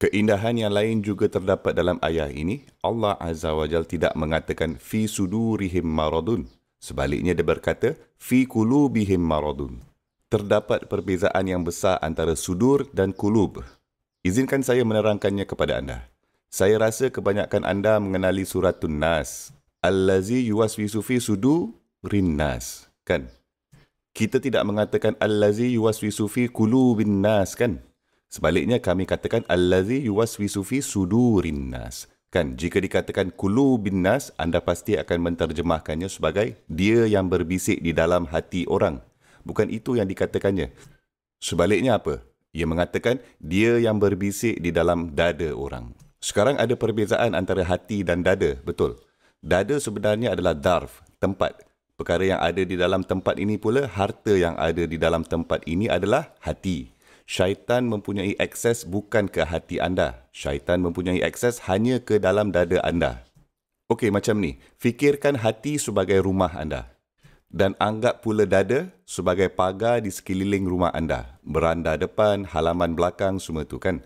Keindahan yang lain juga terdapat dalam ayat ini. Allah Azza wa Jal tidak mengatakan fi sudurihim maradun. Sebaliknya dia berkata fi kulubihim maradun. Terdapat perbezaan yang besar antara sudur dan kulub. Izinkan saya menerangkannya kepada anda. Saya rasa kebanyakan anda mengenali suratun Nas. Allazi yuwaswisu fi sudurin nas. Kan? Kita tidak mengatakan allazi yuwaswisu fi kulubin nas, kan? Sebaliknya kami katakan allazi yuwaswisu fi sudurin nas. Kan, jika dikatakan kulubin nas, anda pasti akan menterjemahkannya sebagai dia yang berbisik di dalam hati orang. Bukan itu yang dikatakannya. Sebaliknya apa? Ia mengatakan dia yang berbisik di dalam dada orang. Sekarang ada perbezaan antara hati dan dada, betul. Dada sebenarnya adalah darf, tempat. Perkara yang ada di dalam tempat ini pula, harta yang ada di dalam tempat ini adalah hati. Syaitan mempunyai akses bukan ke hati anda. Syaitan mempunyai akses hanya ke dalam dada anda. Okey, macam ni. Fikirkan hati sebagai rumah anda. Dan anggap pula dada sebagai pagar di sekeliling rumah anda. Beranda depan, halaman belakang, semua tu kan.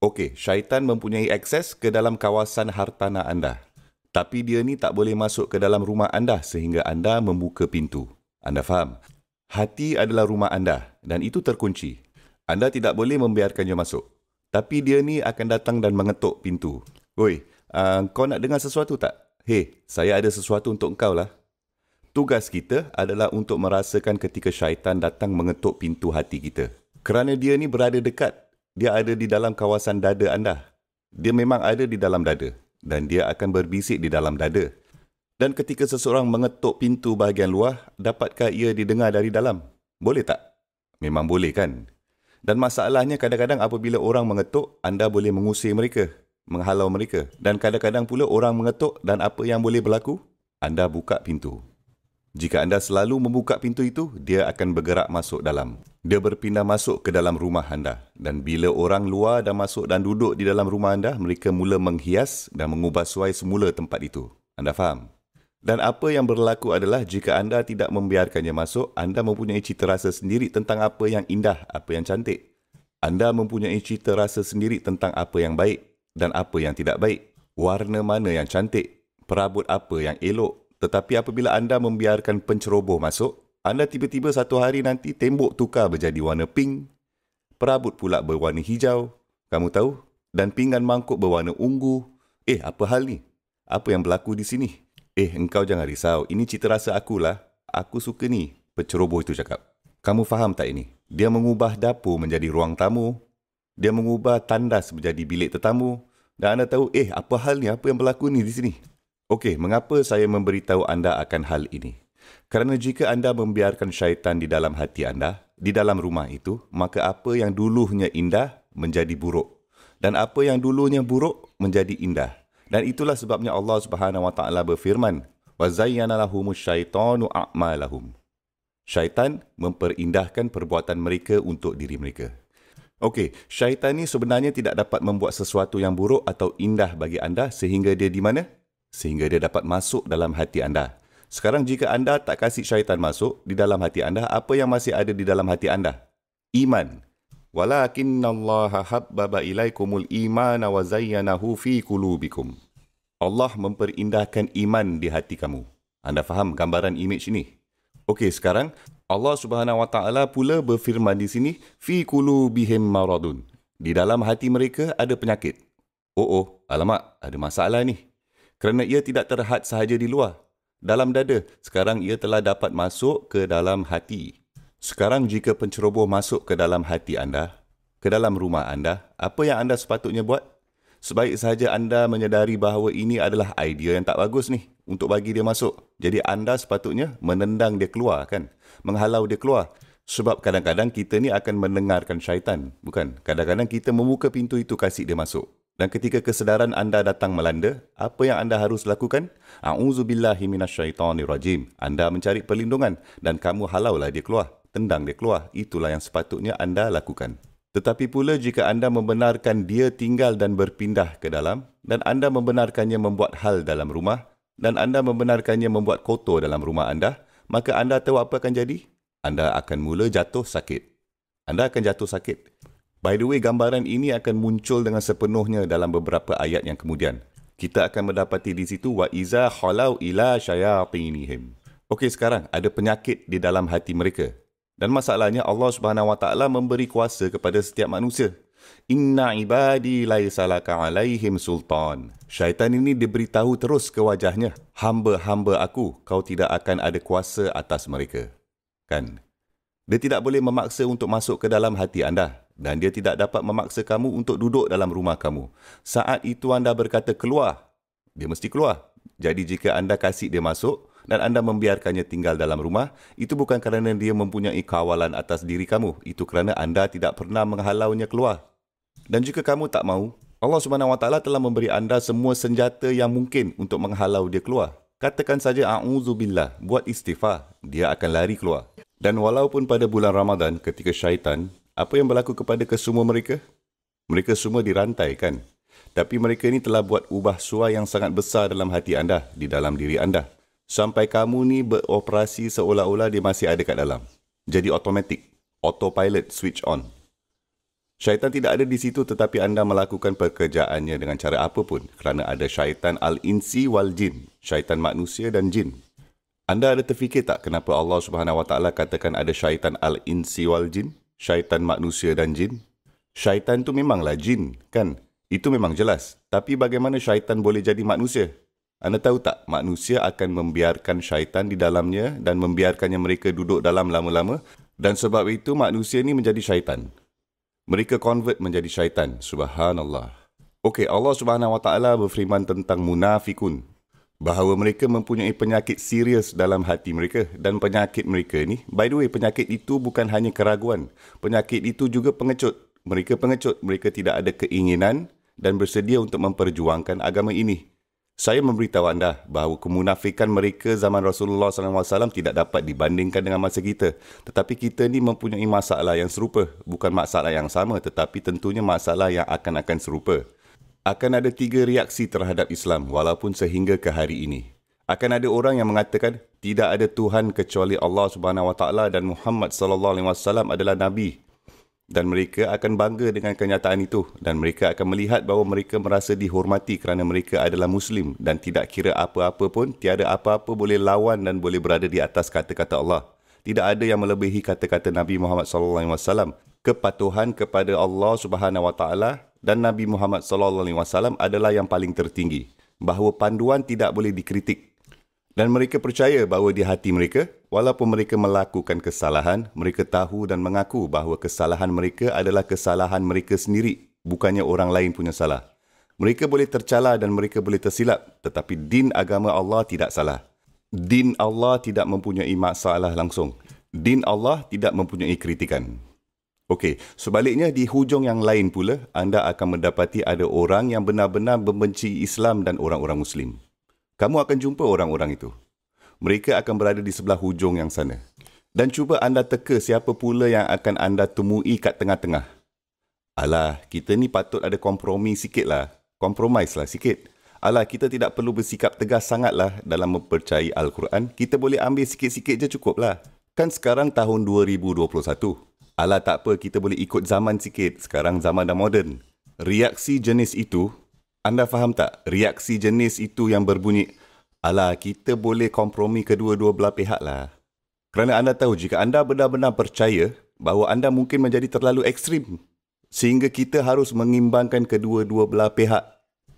Okey, syaitan mempunyai akses ke dalam kawasan hartanah anda. Tapi dia ni tak boleh masuk ke dalam rumah anda sehingga anda membuka pintu. Anda faham? Hati adalah rumah anda dan itu terkunci. Anda tidak boleh membiarkannya masuk. Tapi dia ni akan datang dan mengetuk pintu. Oi, kau nak dengar sesuatu tak? Hei, saya ada sesuatu untuk engkau lah. Tugas kita adalah untuk merasakan ketika syaitan datang mengetuk pintu hati kita. Kerana dia ni berada dekat. Dia ada di dalam kawasan dada anda. Dia memang ada di dalam dada. Dan dia akan berbisik di dalam dada. Dan ketika seseorang mengetuk pintu bahagian luar, dapatkah ia didengar dari dalam? Boleh tak? Memang boleh kan? Dan masalahnya kadang-kadang apabila orang mengetuk, anda boleh mengusir mereka, menghalau mereka. Dan kadang-kadang pula orang mengetuk dan apa yang boleh berlaku? Anda buka pintu. Jika anda selalu membuka pintu itu, dia akan bergerak masuk dalam. Dia berpindah masuk ke dalam rumah anda. Dan bila orang luar dah masuk dan duduk di dalam rumah anda, mereka mula menghias dan mengubah suai semula tempat itu. Anda faham? Dan apa yang berlaku adalah jika anda tidak membiarkannya masuk, anda mempunyai cita rasa sendiri tentang apa yang indah, apa yang cantik. Anda mempunyai cita rasa sendiri tentang apa yang baik dan apa yang tidak baik. Warna mana yang cantik, perabot apa yang elok. Tetapi apabila anda membiarkan penceroboh masuk, anda tiba-tiba satu hari nanti tembok tukar menjadi warna pink, perabot pula berwarna hijau, kamu tahu, dan pinggan mangkuk berwarna ungu. Apa hal ni? Apa yang berlaku di sini? Engkau jangan risau. Ini cita rasa akulah. Aku suka ni. Penceroboh itu cakap. Kamu faham tak ini? Dia mengubah dapur menjadi ruang tamu. Dia mengubah tandas menjadi bilik tetamu. Dan anda tahu, apa hal ni? Apa yang berlaku ni di sini? Okey, mengapa saya memberitahu anda akan hal ini? Kerana jika anda membiarkan syaitan di dalam hati anda, di dalam rumah itu, maka apa yang dulunya indah menjadi buruk. Dan apa yang dulunya buruk menjadi indah. Dan itulah sebabnya Allah Subhanahu Wa Taala berfirman, وَزَيَّنَ لَهُمُ الشَّيْطَانُ أَعْمَالَهُمْ. Syaitan memperindahkan perbuatan mereka untuk diri mereka. Okey, syaitan ni sebenarnya tidak dapat membuat sesuatu yang buruk atau indah bagi anda sehingga dia di mana? Sehingga dia dapat masuk dalam hati anda. Sekarang jika anda tak kasih syaitan masuk di dalam hati anda, apa yang masih ada di dalam hati anda? Iman. Walakinnallaha habbaba ilaikumul imana wa zayyanahu fi qulubikum. Allah memperindahkan iman di hati kamu. Anda faham gambaran image ini? Okey, sekarang Allah Subhanahu Wa Taala pula berfirman di sini, fi qulubihim maradun. Di dalam hati mereka ada penyakit. Alamak, ada masalah ni. Kerana ia tidak terhad sahaja di luar. Dalam dada, sekarang ia telah dapat masuk ke dalam hati. Sekarang jika penceroboh masuk ke dalam hati anda, ke dalam rumah anda, apa yang anda sepatutnya buat? Sebaik sahaja anda menyedari bahawa ini adalah idea yang tak bagus ni untuk bagi dia masuk. Jadi anda sepatutnya menendang dia keluar kan? Menghalau dia keluar. Sebab kadang-kadang kita ni akan mendengarkan syaitan. Bukan? Kadang-kadang kita membuka pintu itu kasih dia masuk. Dan ketika kesedaran anda datang melanda, apa yang anda harus lakukan? A'udzubillahi minasyaitonirrajim. Anda mencari perlindungan dan kamu halaulah dia keluar. Tendang dia keluar. Itulah yang sepatutnya anda lakukan. Tetapi pula jika anda membenarkan dia tinggal dan berpindah ke dalam, dan anda membenarkannya membuat hal dalam rumah, dan anda membenarkannya membuat kotor dalam rumah anda, maka anda tahu apa akan jadi? Anda akan mula jatuh sakit. Anda akan jatuh sakit. By the way, gambaran ini akan muncul dengan sepenuhnya dalam beberapa ayat yang kemudian. Kita akan mendapati di situ wa iza khalau ila syayatinihim. Okey, sekarang ada penyakit di dalam hati mereka. Dan masalahnya Allah Subhanahu Wa Taala memberi kuasa kepada setiap manusia. Inna ibadi laisa laka alaihim sultan. Syaitan ini diberitahu terus ke wajahnya, hamba-hamba aku, kau tidak akan ada kuasa atas mereka. Kan? Dia tidak boleh memaksa untuk masuk ke dalam hati anda. Dan dia tidak dapat memaksa kamu untuk duduk dalam rumah kamu. Saat itu anda berkata keluar, dia mesti keluar. Jadi jika anda kasih dia masuk dan anda membiarkannya tinggal dalam rumah, itu bukan kerana dia mempunyai kawalan atas diri kamu. Itu kerana anda tidak pernah menghalaunya keluar. Dan jika kamu tak mahu, Allah Subhanahu Wa Taala telah memberi anda semua senjata yang mungkin untuk menghalau dia keluar. Katakan saja a'udzubillah, buat istighfar, dia akan lari keluar. Dan walaupun pada bulan Ramadan ketika syaitan, apa yang berlaku kepada kesemua mereka? Mereka semua dirantai kan? Tapi mereka ini telah buat ubah suai yang sangat besar dalam hati anda, di dalam diri anda. Sampai kamu ni beroperasi seolah-olah dia masih ada kat dalam. Jadi automatic, autopilot switch on. Syaitan tidak ada di situ tetapi anda melakukan pekerjaannya dengan cara apa pun kerana ada syaitan al-insi wal jin, syaitan manusia dan jin. Anda ada terfikir tak kenapa Allah Subhanahu Wa Taala katakan ada syaitan al-insi wal jin, syaitan manusia dan jin? Syaitan tu memanglah jin, kan? Itu memang jelas. Tapi bagaimana syaitan boleh jadi manusia? Anda tahu tak, manusia akan membiarkan syaitan di dalamnya dan membiarkannya mereka duduk dalam lama-lama dan sebab itu manusia ni menjadi syaitan. Mereka convert menjadi syaitan. Subhanallah. Okey, Allah Subhanahu Wa Taala berfirman tentang munafikun. Bahawa mereka mempunyai penyakit serius dalam hati mereka. Dan penyakit mereka ni, by the way, penyakit itu bukan hanya keraguan. Penyakit itu juga pengecut. Mereka pengecut. Mereka tidak ada keinginan dan bersedia untuk memperjuangkan agama ini. Saya memberitahu anda bahawa kemunafikan mereka zaman Rasulullah SAW tidak dapat dibandingkan dengan masa kita. Tetapi kita ni mempunyai masalah yang serupa. Bukan masalah yang sama tetapi tentunya masalah yang akan serupa. Akan ada 3 reaksi terhadap Islam walaupun sehingga ke hari ini. Akan ada orang yang mengatakan tidak ada Tuhan kecuali Allah Subhanahu Wa Taala dan Muhammad SAW adalah Nabi. Dan mereka akan bangga dengan kenyataan itu dan mereka akan melihat bahawa mereka merasa dihormati kerana mereka adalah Muslim dan tidak kira apa-apa pun, tiada apa-apa boleh lawan dan boleh berada di atas kata-kata Allah. Tidak ada yang melebihi kata-kata Nabi Muhammad SAW. Kepatuhan kepada Allah Subhanahu Wa Taala dan Nabi Muhammad SAW adalah yang paling tertinggi. Bahawa panduan tidak boleh dikritik. Dan mereka percaya bahawa di hati mereka, walaupun mereka melakukan kesalahan, mereka tahu dan mengaku bahawa kesalahan mereka adalah kesalahan mereka sendiri, bukannya orang lain punya salah. Mereka boleh tercela dan mereka boleh tersilap, tetapi din agama Allah tidak salah. Din Allah tidak mempunyai masalah langsung. Din Allah tidak mempunyai kritikan. Okey, sebaliknya di hujung yang lain pula, anda akan mendapati ada orang yang benar-benar membenci Islam dan orang-orang Muslim. Kamu akan jumpa orang-orang itu. Mereka akan berada di sebelah hujung yang sana. Dan cuba anda teka siapa pula yang akan anda temui kat tengah-tengah. Alah, kita ni patut ada kompromi sikit lah. Compromise lah sikit. Alah, kita tidak perlu bersikap tegas sangatlah dalam mempercayai Al-Quran. Kita boleh ambil sikit-sikit je cukup lah. Kan sekarang tahun 2021. Alah, tak apa, kita boleh ikut zaman sikit. Sekarang zaman dah moden. Reaksi jenis itu, anda faham tak? Reaksi jenis itu yang berbunyi, alah, kita boleh kompromi kedua-dua belah pihak lah. Kerana anda tahu, jika anda benar-benar percaya bahawa anda mungkin menjadi terlalu ekstrim, sehingga kita harus mengimbangkan kedua-dua belah pihak.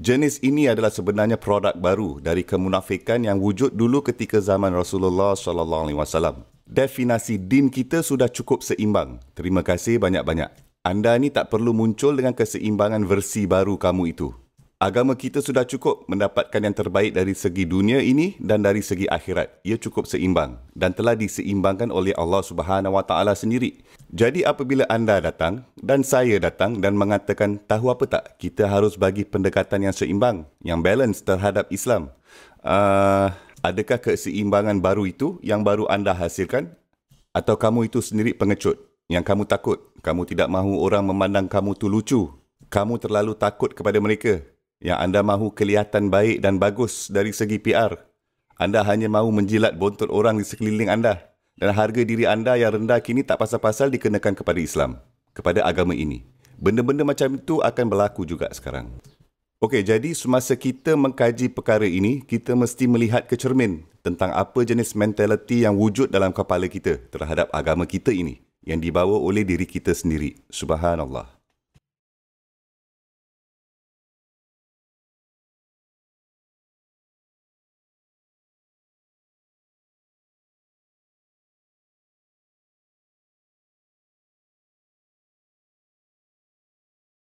Jenis ini adalah sebenarnya produk baru dari kemunafikan yang wujud dulu ketika zaman Rasulullah SAW. Definasi din kita sudah cukup seimbang. Terima kasih banyak-banyak. Anda ni tak perlu muncul dengan keseimbangan versi baru kamu itu. Agama kita sudah cukup mendapatkan yang terbaik dari segi dunia ini dan dari segi akhirat. Ia cukup seimbang dan telah diseimbangkan oleh Allah Subhanahu Wa Taala sendiri. Jadi apabila anda datang dan saya datang dan mengatakan, tahu apa tak, kita harus bagi pendekatan yang seimbang, yang balance terhadap Islam. Adakah keseimbangan baru itu yang baru anda hasilkan? Atau kamu itu sendiri pengecut? Yang kamu takut, kamu tidak mahu orang memandang kamu tu lucu. Kamu terlalu takut kepada mereka. Yang anda mahu kelihatan baik dan bagus dari segi PR. Anda hanya mahu menjilat bontot orang di sekeliling anda. Dan harga diri anda yang rendah kini tak pasal-pasal dikenakan kepada Islam. Kepada agama ini. Benda-benda macam itu akan berlaku juga sekarang. Okey, jadi semasa kita mengkaji perkara ini, kita mesti melihat ke cermin tentang apa jenis mentaliti yang wujud dalam kepala kita terhadap agama kita ini, yang dibawa oleh diri kita sendiri. Subhanallah.